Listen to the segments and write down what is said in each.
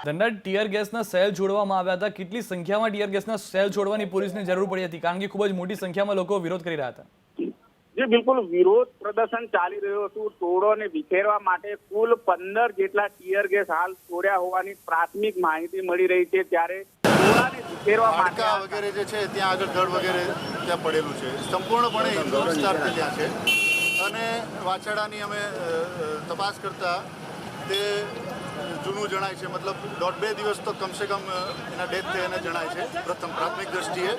Dhanraj, tear ગેસના cell છોડવામાં આવ્યા હતા. કેટલી સંખ્યામાં ટીયર ગેસના સેલ છોડવાની પોલીસને જરૂર પડી હતી? કારણ કે ખૂબ જ મોટી સંખ્યામાં લોકો વિરોધ કરી રહ્યા હતા. જે બિલકુલ વિરોધ પ્રદર્શન ચાલી રહ્યું હતું. ટોળોને વિખેરવા માટે કુલ 15 જેટલા ટીયર ગેસ હાલ છોડ્યા હોવાની પ્રાથમિક માહિતી મળી રહી છે. ત્યારે ટોળાને વિખેરવા માટે વગેરે જે છે ત્યાં આગળ દળ વગેરે ત્યાં પડેલું છે. સંપૂર્ણપણે હિન્દુ વિસ્તાર ત્યાં છે અને વાછાડાની અમે તપાસ કરતા તે જૂનું જણાય છે. મતલબ 1.5-2 દિવસ તો કમસે કમ એના ડેથ થયાને જણાય છે પ્રથમ પ્રાથમિક દ્રષ્ટિએ.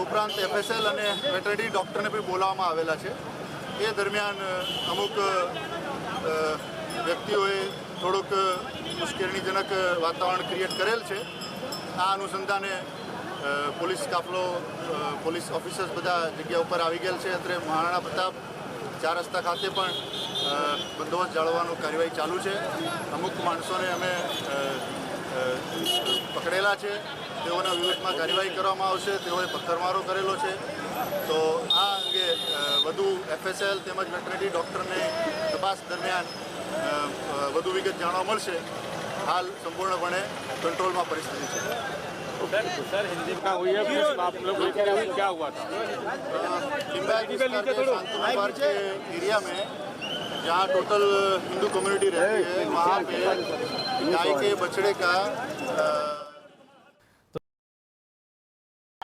ઉપરાંત FSL અને વેટરનરી ડૉક્ટરને પણ બોલાવવામાં આવેલા છે. એ દરમિયાન અમુક વ્યક્તિઓએ થોડુંક મુશ્કેલીજનક વાતાવરણ ક્રિએટ કરેલ છે. આ અનુસંધાને પોલીસ કાફલો, પોલીસ ઓફિસર્સ બધા જગ્યા ઉપર આવી ગયેલ છે. અત્યારે મહારાણા પ્રતાપ 4 રસ્તા ખાતે પણ બંદોબસ્ત જાળવવાનું કાર્યવાહી ચાલુ છે. અમુક માણસોને અમે પકડેલા છે. તેઓના વિરુદ્ધમાં કાર્યવાહી કરવામાં આવશે. તેઓએ પથ્થરમારો કરેલો છે. તો આ અંગે વધુ FSL તેમજ વેટરનરી ડૉક્ટરને તપાસ દરમિયાન વધુ વિગત જાણવા મળશે. હાલ સંપૂર્ણપણે કંટ્રોલમાં પરિસ્થિતિ છે. सर हिंदी का हुई है, आप लोग लेकर आए, क्या हुआ था? शांतनु पार्क के एरिया में जहाँ टोटल हिंदू कम्युनिटी रहती है, वहाँ पे गाय के बछड़े का